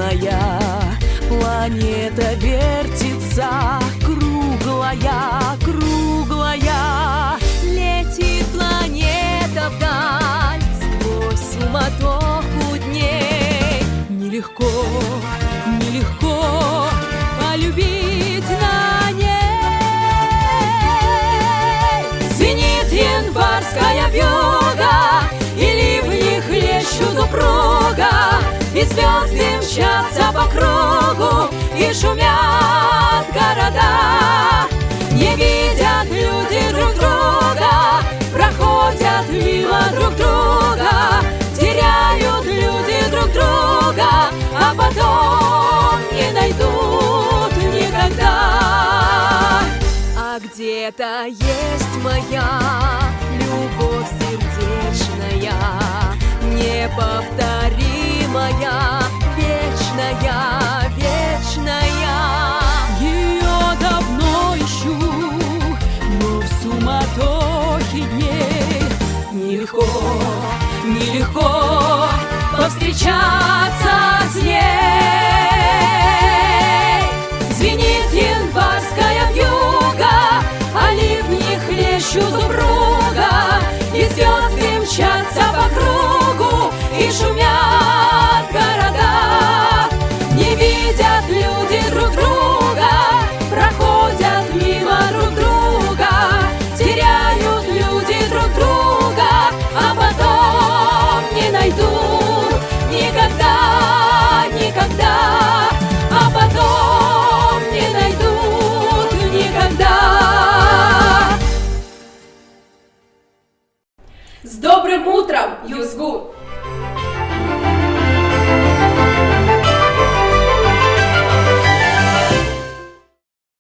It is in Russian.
вечная. Планета вертится, круглая, круглая. Летит планета вдаль сквозь суматоху дней. Нелегко, нелегко полюбить на ней. Звенит январская вьюга, и ливни хлещут упруга, и звезды мчатся по кругу, и шумят города. Не видят люди друг друга, проходят мимо друг друга, теряют люди друг друга, а потом не найдут никогда. А где-то есть моя любовь сердечная, неповторимая, вечная, вечная. Ее давно ищу, но в суматохе дней нелегко, нелегко повстречаться с ней. Звенит январская вьюга, а ливни хлещут упруга, и звезды мчатся по кругу, и шумят города. Не видят люди друг друга, проходят мимо друг друга, теряют люди друг друга, а потом не найдут никогда, никогда, а потом не найдут никогда. С добрым утром, Юзгу!